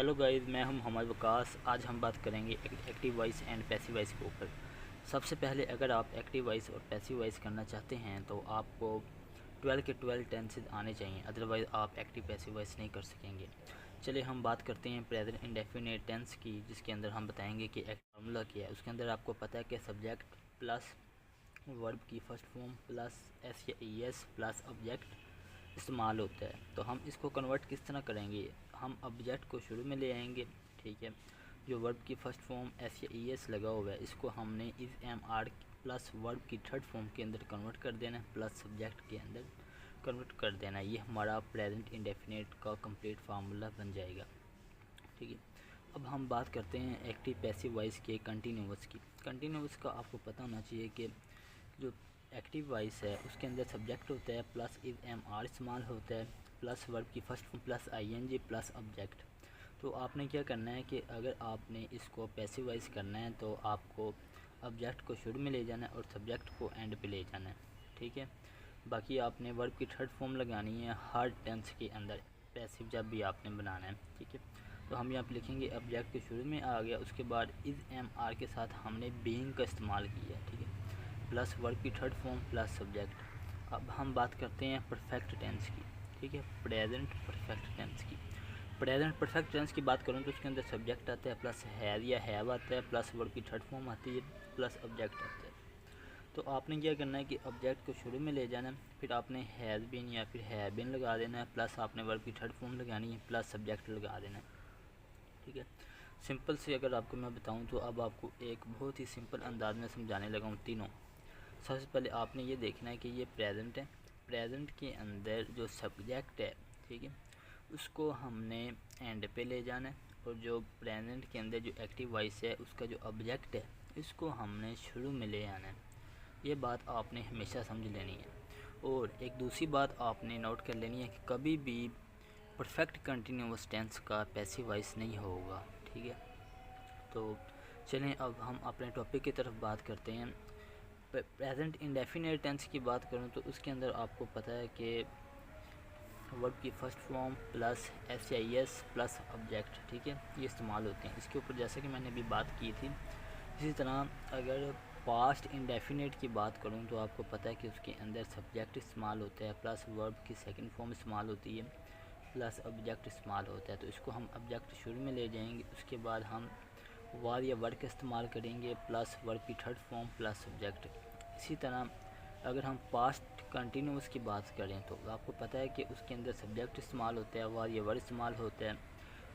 Hello guys, मैं हूं मोहम्मद वकास। आज हम बात करेंगे active voice and passive voice के ऊपर। सबसे पहले अगर आप एक्टिव वॉइस और पैसिव वॉइस करना चाहते हैं तो आपको 12 के 12 टेंसेज आने चाहिए, अदरवाइज़ आप एक्टिव पैसिव वॉइस नहीं कर सकेंगे। चलिए हम बात करते हैं प्रेजेंट इंडेफिनिट टेंस की, जिसके अंदर हम बताएंगे कि एक फार्मूला क्या है। उसके अंदर आपको पता है कि सब्जेक्ट प्लस वर्ब की फर्स्ट फॉर्म प्लस एस या ई एस प्लस ऑब्जेक्ट इस्तेमाल होता है। तो हम इसको कन्वर्ट किस तरह करेंगे, हम ऑब्जेक्ट को शुरू में ले आएंगे, ठीक है। जो वर्ब की फर्स्ट फॉर्म एस या ई एस लगा हुआ है, इसको हमने इस एम आर प्लस वर्ब की थर्ड फॉर्म के अंदर कन्वर्ट कर देना है, प्लस सब्जेक्ट के अंदर कन्वर्ट कर देना है। ये हमारा प्रेजेंट इंडेफिनिट का कंप्लीट फार्मूला बन जाएगा, ठीक है। अब हम बात करते हैं एक्टिव पैसिव वॉइस के कंटिन्यूअस की। कंटिन्यूअस का आपको पता होना चाहिए कि जो एक्टिव वॉइस है उसके अंदर सब्जेक्ट होता है, प्लस इज एम आर इस्तेमाल होता है, प्लस वर्ब की first form plus I N G plus object. तो आपने क्या करना है कि अगर आपने इसको पैसिव वॉइस करना है तो आपको ऑब्जेक्ट को शुरू में ले जाना है और सब्जेक्ट को एंड पे ले जाना है, ठीक है। बाकी आपने वर्ब की थर्ड फॉर्म लगानी है हर टेंस के अंदर, पैसिव जब भी आपने बनाना है, ठीक है। तो हम यहाँ पे लिखेंगे ऑब्जेक्ट के शुरू में आ गया, उसके बाद इज एम आर के साथ हमने बीइंग का इस्तेमाल किया, ठीक है, प्लस वर्ब की थर्ड फॉर्म प्लस सब्जेक्ट। अब हम बात करते हैं परफेक्ट टेंस की, ठीक है, प्रेजेंट परफेक्ट टेंस की। प्रेजेंट परफेक्ट टेंस की बात करूँ तो उसके अंदर सब्जेक्ट आता है, प्लस हैज़ या हैव आता है, प्लस वर्ब की थर्ड फॉर्म आती है, प्लस ऑब्जेक्ट आता है। तो आपने क्या करना है कि ऑब्जेक्ट को शुरू में ले जाना है, फिर आपने हैज़ बीन या फिर हैव बीन लगा देना है, प्लस आपने वर्ब की थर्ड फॉर्म लगानी है, प्लस सब्जेक्ट लगा देना है, ठीक है। सिंपल से अगर आपको मैं बताऊं तो अब आपको एक बहुत ही सिंपल अंदाज में समझाने लगा हूँ तीनों। सबसे पहले आपने ये देखना है कि ये प्रेजेंट है, प्रेजेंट के अंदर जो सब्जेक्ट है, ठीक है, उसको हमने एंड पे ले जाना है, और जो प्रेजेंट के अंदर जो एक्टिव वॉइस है उसका जो ऑब्जेक्ट है इसको हमने शुरू में ले आना है। ये बात आपने हमेशा समझ लेनी है। और एक दूसरी बात आपने नोट कर लेनी है कि कभी भी परफेक्ट कंटिन्यूअस टेंस का पैसिव वॉइस नहीं होगा, ठीक है। तो चलें अब हम अपने टॉपिक की तरफ बात करते हैं। प्रेजेंट इंडेफिनिट टेंस की बात करूं तो उसके अंदर आपको पता है कि वर्ब की फर्स्ट फॉर्म प्लस एस या एस प्लस ऑब्जेक्ट, ठीक है, ये इस्तेमाल होते हैं। इसके ऊपर जैसे कि मैंने अभी बात की थी, इसी तरह अगर पास्ट इंडेफिनिट की बात करूं तो आपको पता है कि उसके अंदर सब्जेक्ट इस्तेमाल होता है, प्लस वर्ब की सेकंड फॉर्म इस्तेमाल होती है, प्लस ऑब्जेक्ट इस्तेमाल होता है। तो इसको हम ऑब्जेक्ट शुरू में ले जाएंगे, उसके बाद हम वार या वर्ड का इस्तेमाल करेंगे, प्लस वर्ब की थर्ड फॉर्म प्लस सब्जेक्ट। इसी तरह अगर हम पास्ट कंटिन्यूस की बात करें तो आपको पता है कि उसके अंदर सब्जेक्ट इस्तेमाल होता है, वार या वर्ड इस्तेमाल होता है,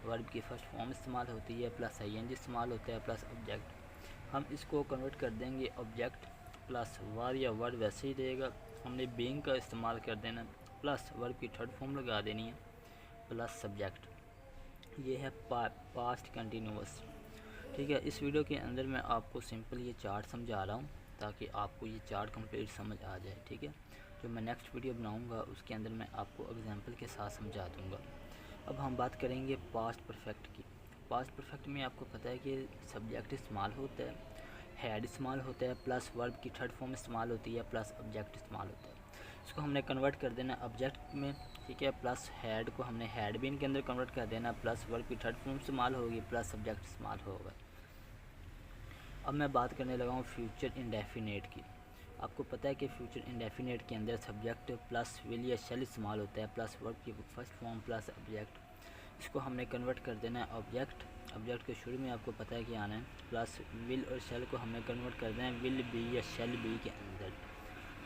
वर्ब की फर्स्ट फॉर्म इस्तेमाल होती है, प्लस आई एन जी इस्तेमाल होता है, प्लस ऑब्जेक्ट। हम इसको कन्वर्ट कर देंगे ऑब्जेक्ट प्लस वार या वर्ड वैसे ही रहेगा, हमने बीइंग का इस्तेमाल कर देना, प्लस वर्ब की थर्ड फॉर्म लगा देनी है, प्लस सब्जेक्ट। ये है पास्ट कंटिन्यूस, ठीक है। इस वीडियो के अंदर मैं आपको सिंपल ये चार्ट समझा रहा हूँ ताकि आपको ये चार्ट कंप्लीट समझ आ जाए, ठीक है। जो मैं नेक्स्ट वीडियो बनाऊँगा उसके अंदर मैं आपको एग्जांपल के साथ समझा दूँगा। अब हम बात करेंगे पास्ट परफेक्ट की। पास्ट परफेक्ट में आपको पता है कि सब्जेक्ट इस्तेमाल होता है, हैड इस्तेमाल होता है, प्लस वर्ब की थर्ड फॉर्म इस्तेमाल होती है, प्लस ऑब्जेक्ट इस्तेमाल होता है। इसको हमने कन्वर्ट कर देना ऑब्जेक्ट में, ठीक है, प्लस हैड को हमने हैड बीन के अंदर कन्वर्ट कर देना, प्लस वर्ब की थर्ड फॉर्म इस्तेमाल होगी, प्लस सब्जेक्ट इस्तेमाल होगा। अब मैं बात करने लगा हूँ फ्यूचर इंडेफिनेट की। आपको पता है कि फ्यूचर इंडेफिनेट के अंदर सब्जेक्ट प्लस विल या शेल इस्तेमाल होता है, प्लस वर्ब की फर्स्ट फॉर्म प्लस ऑब्जेक्ट। इसको हमने कन्वर्ट कर देना है ऑब्जेक्ट, ऑब्जेक्ट के शुरू में आपको पता है कि आना है, प्लस विल और शेल को हमने कन्वर्ट कर देना है विल बी या शेल बी के अंदर,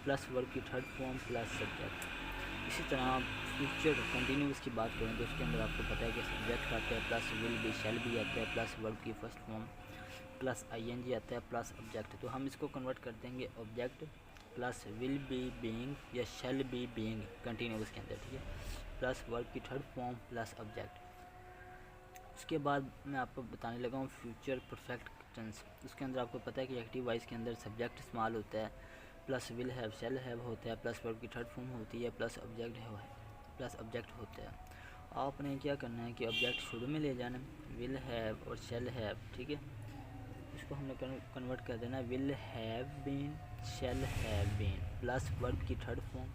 प्लस वर्ब की थर्ड फॉर्म प्लस सब्जेक्ट। इसी तरह फ्यूचर कंटिन्यूस की बात करें तो उसके अंदर आपको पता है कि सब्जेक्ट आता है, plus will be shall be आता है, प्लस वर्ब की first form plus I N G आता है, प्लस ऑब्जेक्ट। तो हम इसको कन्वर्ट कर देंगे object plus will B being या शेल बी बीइंग कंटिन्यूस के अंदर, ठीक है, प्लस वर्ब की थर्ड फॉर्म प्लस ऑब्जेक्ट। उसके बाद मैं आपको बताने लगा हूँ फ्यूचर परफेक्ट टेंस। उसके अंदर आपको पता है कि एक्टिव वॉइस के अंदर सब्जेक्ट इस्तेमाल होता है, plus will have shall have होता है, प्लस वर्ब की थर्ड फॉर्म होती है, प्लस ऑब्जेक्ट है, प्लस ऑब्जेक्ट होता है। आपने क्या करना है कि ऑब्जेक्ट शुरू में ले जाना, विल हैव और शेल हैव, ठीक है, इसको हमने कन्वर्ट कर देना will have been shall have been, plus verb की थर्ड फॉर्म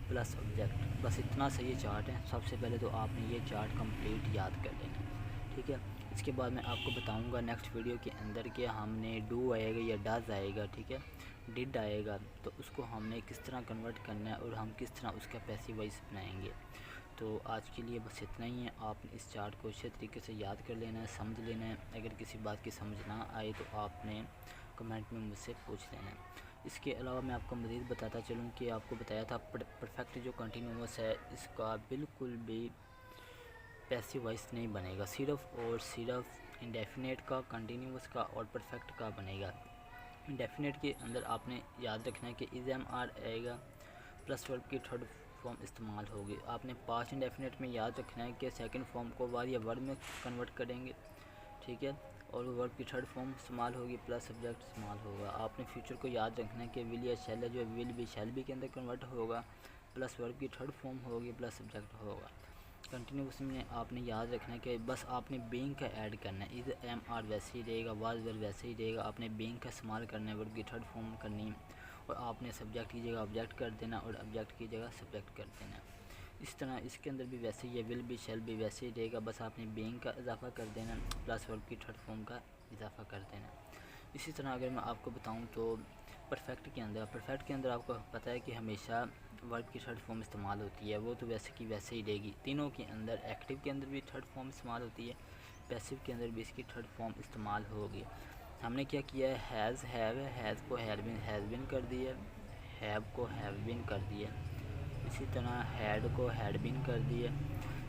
प्लस ऑब्जेक्ट। बस इतना सा ये चार्ट है। सबसे पहले तो आपने ये चार्ट कंप्लीट याद कर लेना, ठीक है। इसके बाद मैं आपको बताऊंगा नेक्स्ट वीडियो के अंदर कि हमने डू आएगा या डज आएगा, ठीक है, डिड आएगा, तो उसको हमने किस तरह कन्वर्ट करना है और हम किस तरह उसका पैसिव वॉइस बनाएंगे। तो आज के लिए बस इतना ही है। आपने इस चार्ट को अच्छे तरीके से याद कर लेना है, समझ लेना है। अगर किसी बात की समझ ना आए तो आपने कमेंट में मुझसे पूछ लेना है। इसके अलावा मैं आपको मज़ीद बताता चलूँ कि आपको बताया था परफेक्ट जो कंटिन्यूस है इसका बिल्कुल भी पैसिव वॉइस नहीं बनेगा, सिर्फ़ और सिर्फ इंडेफिनेट का, कंटिन्यूस का और परफेक्ट का बनेगा। इंडेफिनेट के अंदर आपने याद रखना है कि इज़ एम आर आएगा प्लस वर्ब की थर्ड फॉर्म इस्तेमाल होगी। आपने पास्ट इंडेफिनेट में याद रखना है कि सेकंड फॉर्म को वार या वर्ब में कन्वर्ट करेंगे, ठीक है, और वर्ब की थर्ड फॉर्म इस्तेमाल होगी प्लस सब्जेक्ट इस्तेमाल होगा। आपने फ्यूचर को याद रखना है कि विल या शैल है, जो विल भी शैल भी के अंदर कन्वर्ट होगा प्लस वर्ब की थर्ड फॉर्म होगी प्लस सब्जेक्ट होगा। कंटिन्यूस में आपने याद रखना है कि बस आपने बीइंग का ऐड करना है, इज़ एम आर वैसे ही रहेगा, वाज वर वैसे ही रहेगा, आपने बीइंग का इस्तेमाल करना है, वर्ब की थर्ड फॉर्म करनी है और आपने सब्जेक्ट की जगह ऑब्जेक्ट कर देना और ऑब्जेक्ट की जगह सब्जेक्ट कर देना। इस तरह इसके अंदर भी वैसे ही है, विल भी शैल भी वैसे ही रहेगा, बस आपने बीइंग का इजाफा कर देना प्लस वर्ब की थर्ड फॉर्म का इजाफा कर देना। इसी तरह अगर मैं आपको बताऊं तो परफेक्ट के अंदर आपको पता है कि हमेशा वर्ब की थर्ड फॉर्म इस्तेमाल होती है, वो तो वैसे की वैसे ही रहेगी। तीनों के अंदर एक्टिव के अंदर भी थर्ड फॉर्म इस्तेमाल होती है, पैसिव के अंदर भी इसकी थर्ड फॉर्म इस्तेमाल होगी। हमने क्या किया है, हैज़ को हैज़ बिन कर दिया, हैव को हैव बिन कर दिया, इसी तरह हैड को हैड बिन कर दिया।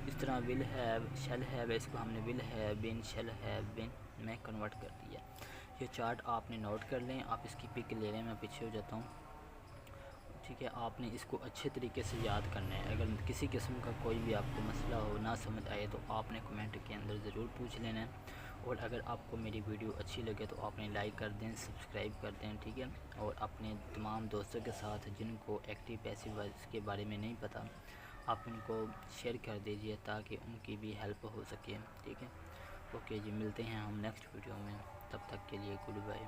इस तरह विल हैव शैल हैव, इसको हमने will have been shall have been में कन्वर्ट कर दिया। ये चार्ट आपने नोट कर लें, आप इसकी पिक ले लें, मैं पीछे हो जाता हूँ, ठीक है। आपने इसको अच्छे तरीके से याद करना है। अगर किसी किस्म का कोई भी आपको मसला हो, ना समझ आए, तो आपने कमेंट के अंदर ज़रूर पूछ लेना है। और अगर आपको मेरी वीडियो अच्छी लगे तो आपने लाइक कर दें, सब्सक्राइब कर दें, ठीक है। और अपने तमाम दोस्तों के साथ जिनको एक्टिव पैसिव वॉइस के बारे में नहीं पता, आप उनको शेयर कर दीजिए ताकि उनकी भी हेल्प हो सके, ठीक है। ओके जी, मिलते हैं हम नेक्स्ट वीडियो में, तब तक के लिए गुड बाय।